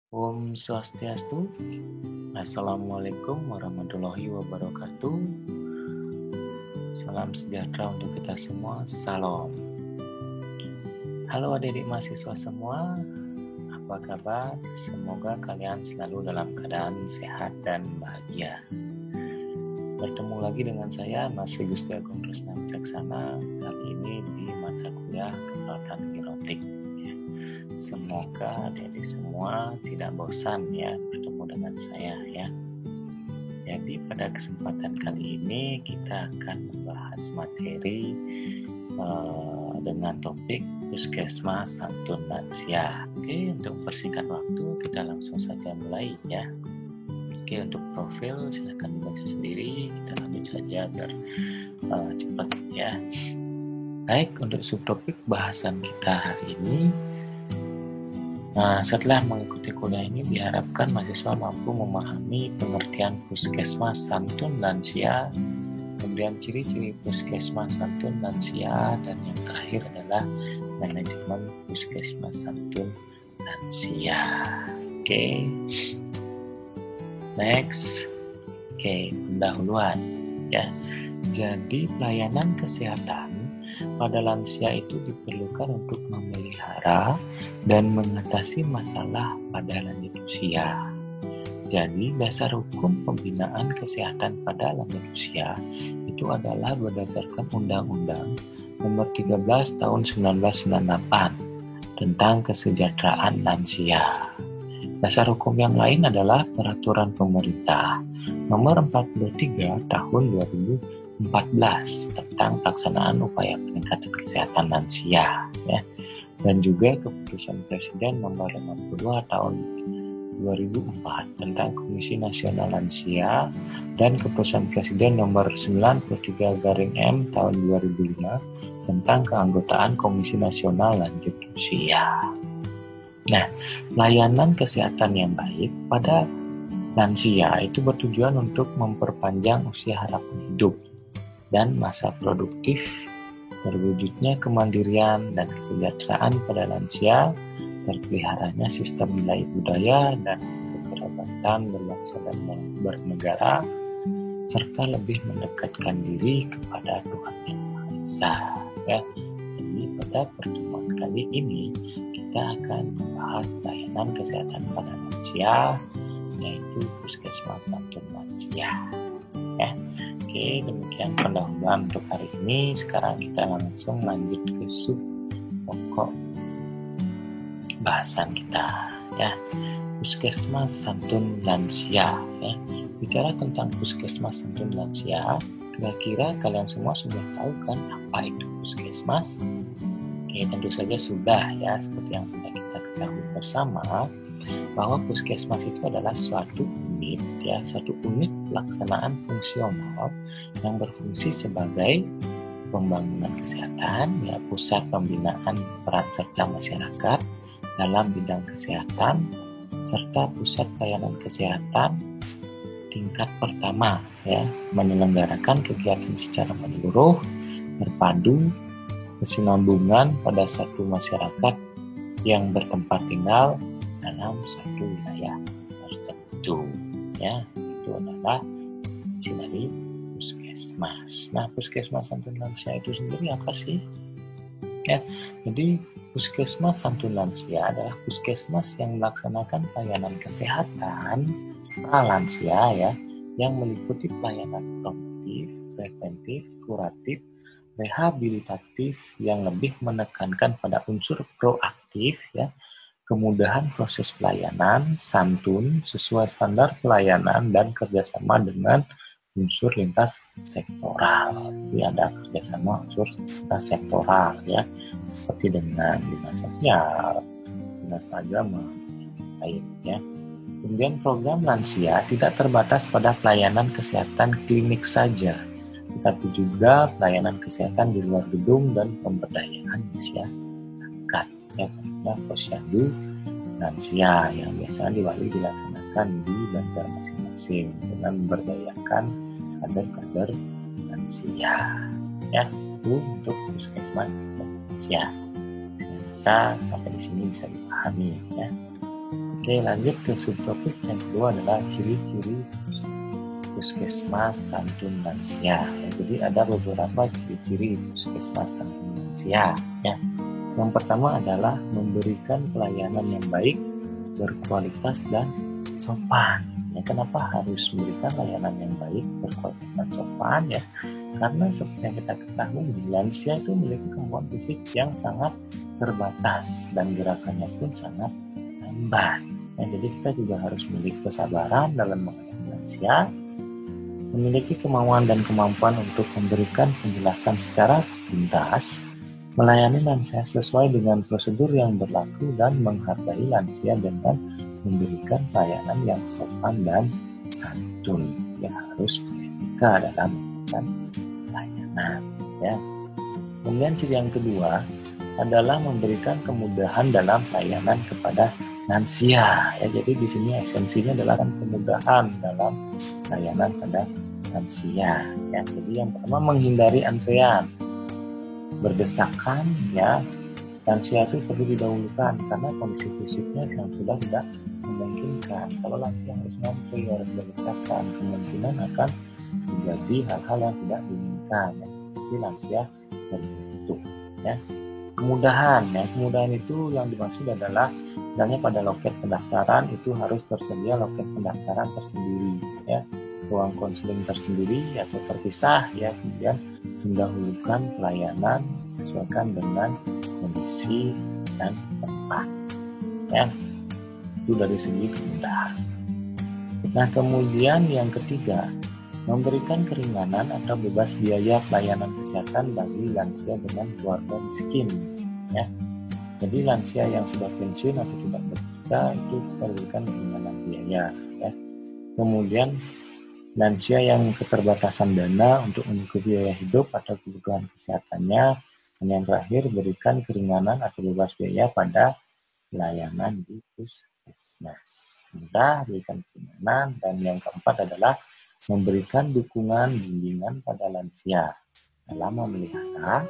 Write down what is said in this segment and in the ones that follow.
Om Swastiastu. Assalamualaikum warahmatullahi wabarakatuh. Salam sejahtera untuk kita semua. Salam. Halo adik-adik mahasiswa semua. Apa kabar? Semoga kalian selalu dalam keadaan sehat dan bahagia. Bertemu lagi dengan saya, Mas Gusti Agung Rusna Wicaksana, kali ini di mata kuliah Kelautan Erotik. Semoga adik-adik semua tidak bosan ya bertemu dengan saya ya. Jadi pada kesempatan kali ini kita akan membahas materi dengan topik Puskesmas Santun Lansia. Oke, untuk mempersingkat waktu kita langsung saja mulai ya. Oke, untuk profil silahkan dibaca sendiri, kita lanjut saja biar cepat ya. Baik, untuk subtopik bahasan kita hari ini. Nah, setelah mengikuti kuliah ini diharapkan mahasiswa mampu memahami pengertian Puskesmas Santun Lansia, kemudian ciri-ciri Puskesmas Santun Lansia, dan yang terakhir adalah manajemen Puskesmas Santun Lansia. Oke. Next. Oke, pendahuluan ya. Jadi pelayanan kesehatan pada lansia itu diperlukan untuk memelihara dan mengatasi masalah pada lanjut usia. Jadi dasar hukum pembinaan kesehatan pada lanjut usia itu adalah berdasarkan Undang-Undang Nomor 13 Tahun 1998 tentang Kesejahteraan Lansia. Dasar hukum yang lain adalah Peraturan Pemerintah Nomor 43 Tahun 2014 tentang pelaksanaan upaya peningkatan kesehatan lansia ya. Dan juga Keputusan Presiden Nomor 52 Tahun 2004 tentang Komisi Nasional Lansia dan Keputusan Presiden Nomor 93/M Tahun 2005 tentang keanggotaan Komisi Nasional Lanjut Usia. Nah, pelayanan kesehatan yang baik pada lansia itu bertujuan untuk memperpanjang usia harapan hidup dan masa produktif, terwujudnya kemandirian dan kesejahteraan pada lansia, terpeliharanya sistem nilai budaya dan kekerabatan berbangsa dan bernegara, serta lebih mendekatkan diri kepada Tuhan Yang Maha Esa. Ya. Jadi pada pertemuan kali ini kita akan membahas pelayanan kesehatan pada lansia, yaitu Puskesmas Santun Lansia. Ya. Oke, demikian pendahuluan untuk hari ini. Sekarang kita langsung lanjut ke sub pokok bahasan kita ya. Puskesmas Santun Lansia ya. Bicara tentang Puskesmas Santun Lansia, kira-kira kalian semua sudah tahu kan apa itu puskesmas? Oke, tentu saja sudah ya, seperti yang sudah kita ketahui bersama bahwa puskesmas itu adalah suatu unit ya, satu unit pelaksanaan fungsional yang berfungsi sebagai pembangunan kesehatan ya, pusat pembinaan peran serta masyarakat dalam bidang kesehatan serta pusat pelayanan kesehatan tingkat pertama ya, menyelenggarakan kegiatan secara menyeluruh, berpadu, kesinambungan pada satu masyarakat yang bertempat tinggal dalam satu wilayah tertentu ya. Itu adalah fungsi dari puskesmas. Nah, Puskesmas Santun Lansia itu sendiri apa sih? Ya, jadi Puskesmas Santun Lansia adalah puskesmas yang melaksanakan pelayanan kesehatan pralansia ya, yang meliputi pelayanan promotif, preventif, kuratif, rehabilitatif yang lebih menekankan pada unsur proaktif ya, kemudahan proses pelayanan, santun sesuai standar pelayanan dan kerjasama dengan unsur lintas sektoral. Jadi ada kerjasama unsur lintas sektoral ya, seperti dengan dinas sosial, dinas agama, lain ya. Kemudian program lansia tidak terbatas pada pelayanan kesehatan klinik saja, tetapi juga pelayanan kesehatan di luar gedung dan pemberdayaan masyarakat ya, karena posyandu lansia yang biasanya dilaksanakan di banjar masing-masing dengan memberdayakan kader-kader lansia ya. Itu untuk puskesmas lansia. Saya rasa sampai di sini bisa dipahami ya. Oke, lanjut ke subtopik yang kedua adalah ciri-ciri puskesmas santun lansia. Ya, jadi ada beberapa ciri-ciri puskesmas santun lansia. Ya. Yang pertama adalah memberikan pelayanan yang baik, berkualitas dan sopan. Ya, kenapa harus memberikan layanan yang baik, berkualitas dan sopan? Ya, karena seperti yang kita ketahui, lansia itu memiliki kemampuan fisik yang sangat terbatas dan gerakannya pun sangat lambat. Ya, jadi kita juga harus memiliki kesabaran dalam menghadapi lansia, memiliki kemauan dan kemampuan untuk memberikan penjelasan secara tuntas, melayani lansia sesuai dengan prosedur yang berlaku, dan menghargai lansia dengan memberikan pelayanan yang sopan dan santun. Ya, harus beretika dalam memberikan pelayanan. Ya. Kemudian ciri yang kedua adalah memberikan kemudahan dalam pelayanan kepada lansia. Ya, jadi di sini esensinya adalah kemudahan dalam layanan pada lansia. Ya, jadi yang pertama menghindari antrean, berdesakan. Ya, lansia itu perlu didahulukan karena kondisi fisiknya yang sudah tidak memungkinkan. Kalau lansia harus ngantri, harus berdesakan, kemungkinan akan menjadi hal-hal yang tidak diinginkan. Ya, seperti lansia berbentuk. Ya, kemudahan. Ya, kemudahan itu yang dimaksud adalah misalnya pada loket pendaftaran itu harus tersedia loket pendaftaran tersendiri, ya, ruang konseling tersendiri atau terpisah, ya, kemudian mendahulukan pelayanan sesuaikan dengan kondisi dan tempat. Ya, itu dari segi kemudahan. Nah, kemudian yang ketiga, memberikan keringanan atau bebas biaya pelayanan kesehatan bagi lansia dengan keluarga miskin. Ya, jadi lansia yang sudah pensiun atau tidak bekerja itu kita berikan keringanan biaya. Ya. Kemudian lansia yang keterbatasan dana untuk mengikuti biaya hidup atau kebutuhan kesehatannya. Dan yang terakhir, berikan keringanan atau bebas biaya pada pelayanan di puskesmas. Sudah berikan keringanan. Dan yang keempat adalah memberikan dukungan bimbingan pada lansia dalam memelihara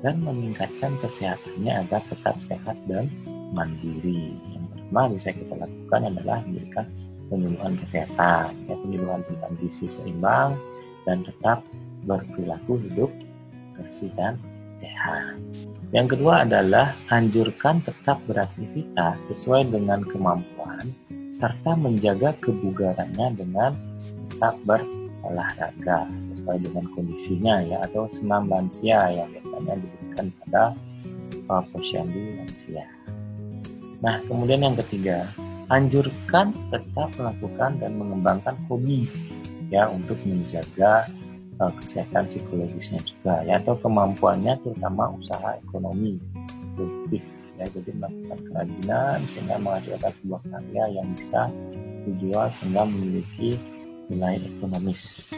dan meningkatkan kesehatannya agar tetap sehat dan mandiri. Yang pertama bisa kita lakukan adalah memberikan penyuluhan kesehatan, ya, penyuluhan tentang gizi seimbang dan tetap berperilaku hidup bersih dan sehat. Yang kedua adalah anjurkan tetap beraktivitas sesuai dengan kemampuan serta menjaga kebugarannya dengan tetap berolahraga sesuai dengan kondisinya, ya, atau senam lansia yang biasanya diberikan pada posyandu lansia. Nah, kemudian yang ketiga, anjurkan tetap melakukan dan mengembangkan hobi, ya, untuk menjaga kesehatan psikologisnya juga, ya, atau kemampuannya terutama usaha ekonomi produktif, ya, jadi melakukan kerajinan sehingga menghasilkan sebuah karya yang bisa dijual sehingga memiliki nilai ekonomis.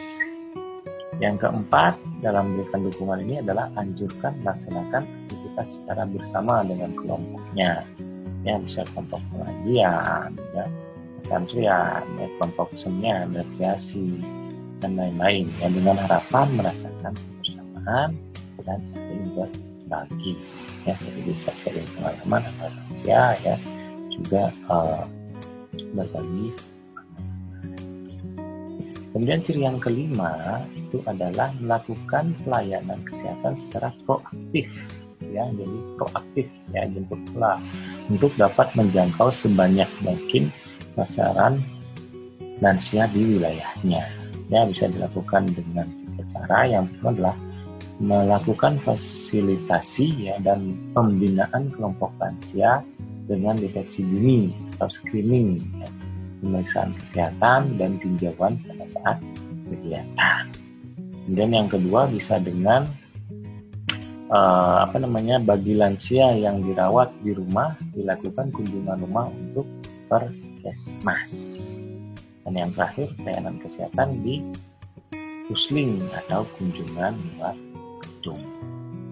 Yang keempat dalam memberikan dukungan ini adalah anjurkan melaksanakan aktivitas secara bersama dengan kelompoknya, ya, bisa kelompok pengajian, ya, pesantren, ya, kelompok kesenian, rekreasi dan lain-lain, ya, dengan harapan merasakan kebersamaan dan saling berbagi, ya, jadi bisa sharing pengalaman antar lansia, ya, juga berbagi. Kemudian ciri yang kelima itu adalah melakukan pelayanan kesehatan secara proaktif, ya, jadi proaktif, ya, jemput bola untuk dapat menjangkau sebanyak mungkin sasaran lansia di wilayahnya. Ya, bisa dilakukan dengan cara yang pertama adalah melakukan fasilitasi, ya, dan pembinaan kelompok lansia dengan deteksi dini atau screening, ya, pemeriksaan kesehatan dan tinjauan pada saat kegiatan. Kemudian yang kedua bisa dengan bagi lansia yang dirawat di rumah dilakukan kunjungan rumah untuk perkesmas. Dan yang terakhir pelayanan kesehatan di pusling atau kunjungan luar gedung.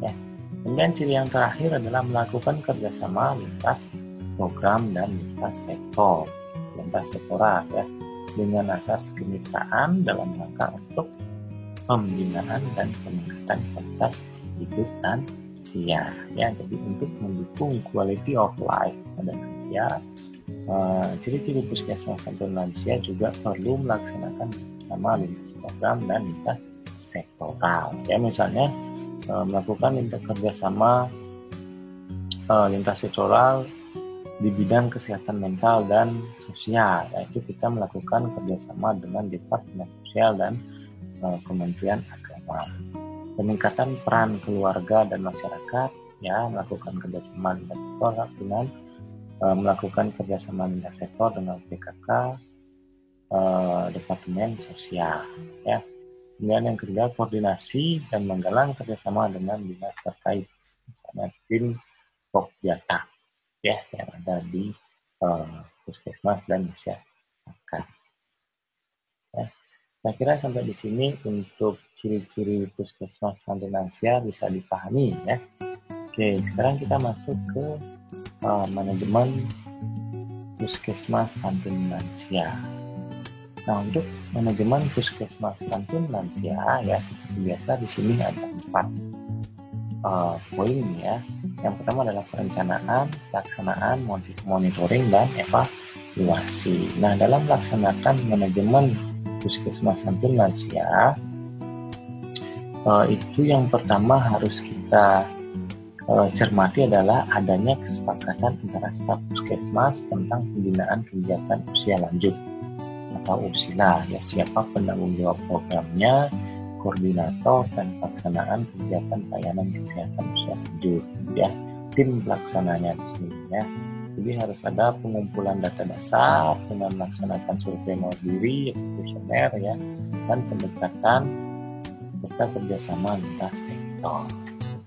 Ya. Kemudian ciri yang terakhir adalah melakukan kerjasama lintas program dan lintas sektor. Lintas sektoral, ya, dengan asas kemitraan dalam rangka untuk pembinaan dan peningkatan kualitas hidup lansia, ya, jadi untuk mendukung quality of life pada lansia Ciri-ciri puskesmas santun lansia juga perlu melaksanakan bersama lintas program dan lintas sektoral. Ya, misalnya melakukan kerjasama lintas sektoral di bidang kesehatan mental dan sosial, yaitu kita melakukan kerjasama dengan Departemen Sosial dan Kementerian Agama. Peningkatan peran keluarga dan masyarakat, ya, melakukan kerjasama lintas sektor dengan melakukan kerjasama lintas sektor dengan PKK, Departemen Sosial, ya. Kemudian yang kedua, koordinasi dan menggalang kerjasama dengan dinas terkait, misalnya tim Pokjata, ya, yang ada di puskesmas dan masyarakat. Ya. Saya kira sampai di sini untuk ciri-ciri puskesmas santun lansia bisa dipahami, ya. Oke, sekarang kita masuk ke manajemen puskesmas santun lansia. Nah, untuk manajemen puskesmas santun lansia, ya, seperti biasa di sini ada 4 poin, ya. Yang pertama adalah perencanaan, pelaksanaan, monitoring, dan evaluasi. Nah, dalam melaksanakan manajemen puskesmas santun lansia, itu yang pertama harus kita cermati adalah adanya kesepakatan antara staf puskesmas tentang pembinaan kegiatan usia lanjut atau USILA, ya, siapa penanggung jawab programnya, koordinator dan pelaksanaan kegiatan layanan kesehatan usia lanjut, ya, tim pelaksananya di sini, ya. Jadi harus ada pengumpulan data dasar dengan melaksanakan survei mandiri, kuesioner, ya, dan pendekatan serta kerjasama lintas sektor.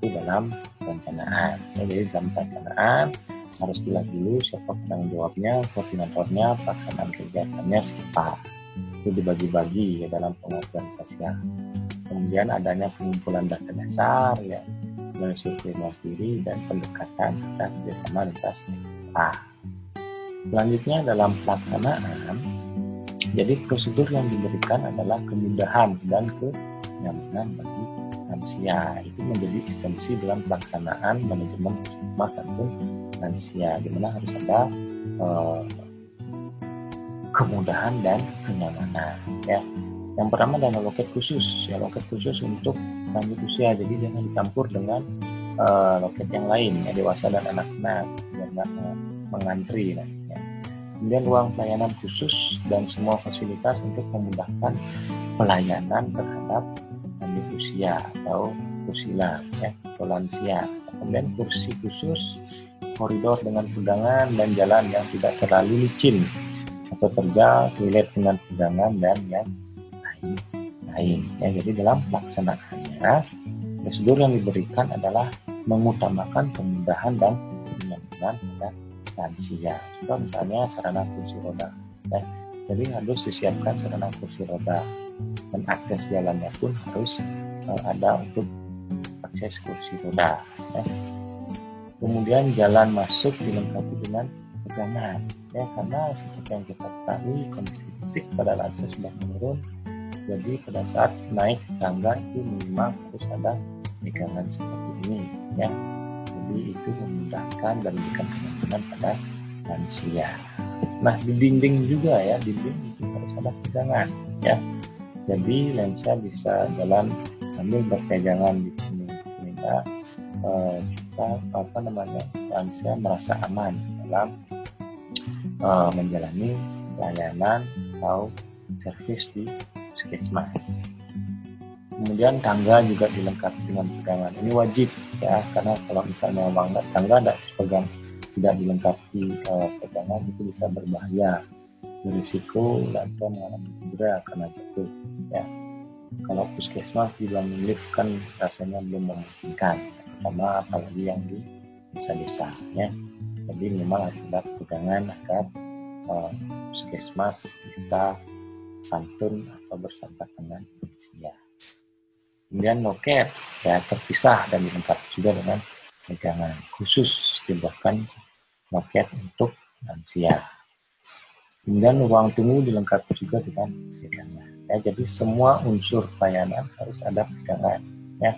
Itu dalam perencanaan. Ya, jadi dalam perencanaan harus dilihat dulu siapa penanggung jawabnya, koordinatornya, pelaksanaan kegiatannya siapa. Itu dibagi-bagi, ya, dalam pengorganisasian. Kemudian adanya pengumpulan data dasar, ya, dari survei mandiri dan pendekatan serta kerjasama lintas sektor. Selanjutnya dalam pelaksanaan, jadi prosedur yang diberikan adalah kemudahan dan kenyamanan bagi lansia. Itu menjadi esensi dalam pelaksanaan manajemen puskesmas santun lansia, di mana harus ada kemudahan dan kenyamanan, ya. Yang pertama adalah loket khusus, ya, loket khusus untuk lanjut usia, jadi jangan dicampur dengan loket yang lain, ya, dewasa dan anak-anak, biar nggak mengantri nantinya. Kemudian ruang pelayanan khusus dan semua fasilitas untuk memudahkan pelayanan terhadap lanjut usia atau USILA, ya, atau lansia. Kemudian kursi khusus, koridor dengan pegangan dan jalan yang tidak terlalu licin atau terjal, toilet dengan pegangan dan yang lain. Ya, jadi dalam pelaksanaannya prosedur yang diberikan adalah mengutamakan kemudahan dan kenyamanan pada lansia. Contoh misalnya sarana kursi roda, ya, jadi harus disiapkan sarana kursi roda dan akses jalannya pun harus ada untuk akses kursi roda, ya. Kemudian jalan masuk dilengkapi dengan pegangan, ya, karena seperti yang kita ketahui kondisi fisik pada lansia sudah menurun. Jadi pada saat naik tangga itu minimal harus ada pegangan seperti ini, ya. Jadi itu memudahkan dan memberikan kenyamanan pada lansia. Nah, di dinding juga, ya, dinding itu harus ada pegangan, ya. Jadi lansia bisa jalan sambil berpegangan di sini, sehingga lansia merasa aman dalam menjalani layanan atau servis di puskesmas. Kemudian tangga juga dilengkapi dengan pegangan. Ini wajib, ya, karena kalau misalnya tangga tidak dilengkapi pegangan itu bisa berbahaya, berisiko lansia mengalami cedera karena jatuh, ya. Kalau puskesmas di dalam lift kan rasanya belum memungkinkan, terutama apalagi yang di desa-desa, ya. Jadi memang harus ada pegangan agar puskesmas bisa santun atau bersahabat dengan lansia. Kemudian loket, ya, terpisah dan dilengkapi juga dengan pegangan khusus, dibuatkan loket untuk lansia. Kemudian ruang tunggu dilengkapi juga dengan pegangan, ya. Jadi semua unsur pelayanan harus ada pegangan, ya.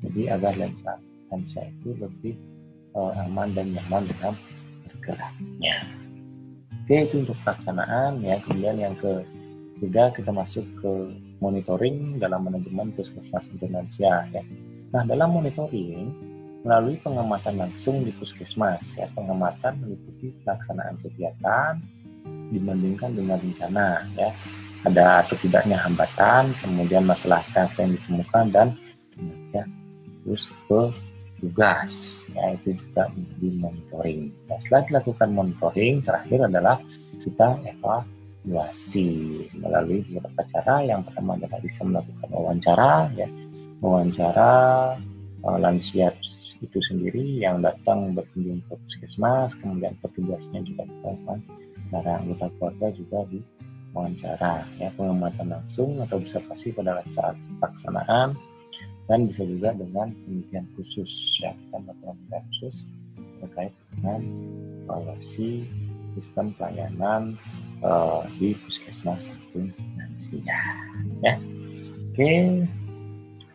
Jadi agar lansia itu lebih aman dan nyaman dalam bergeraknya. Oke, itu untuk pelaksanaan ya. Kemudian yang ketiga kita masuk ke monitoring dalam manajemen puskesmas untuk lansia ya. Nah, dalam monitoring melalui pengamatan langsung di puskesmas ya, pengamatan meliputi pelaksanaan kegiatan dibandingkan dengan rencana ya. Ada atau tidaknya hambatan, kemudian masalah yang ditemukan dan ya, terus ke tugas ya, itu juga menjadi monitoring. Nah, setelah dilakukan monitoring, terakhir adalah kita evaluasi melalui beberapa cara. Yang pertama adalah bisa melakukan wawancara ya, wawancara lansia itu sendiri yang datang berkunjung ke puskesmas, kemudian petugasnya juga dilakukan, para anggota keluarga juga diwawancara ya, pengamatan langsung atau observasi pada saat pelaksanaan. Dan bisa juga dengan penelitian khusus ya, kita melakukan penelitian khusus terkait dengan evaluasi sistem pelayanan di puskesmas ataupun lansia ya. Oke,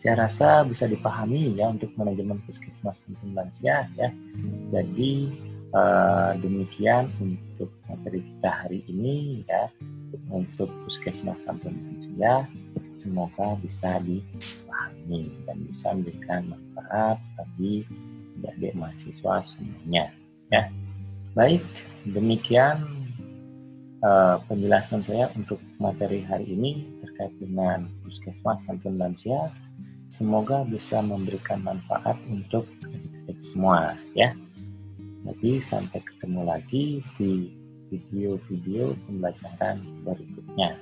saya rasa bisa dipahami ya untuk manajemen puskesmas ataupun lansia ya. Jadi demikian untuk materi kita hari ini ya, untuk puskesmas ataupun lansia. Semoga bisa dipahami dan bisa memberikan manfaat bagi adik-adik mahasiswa semuanya ya. Baik, demikian penjelasan saya untuk materi hari ini terkait dengan puskesmas ataupun lansia. Semoga bisa memberikan manfaat untuk adik-adik semua ya. Jadi sampai ketemu lagi di video-video pembelajaran berikutnya.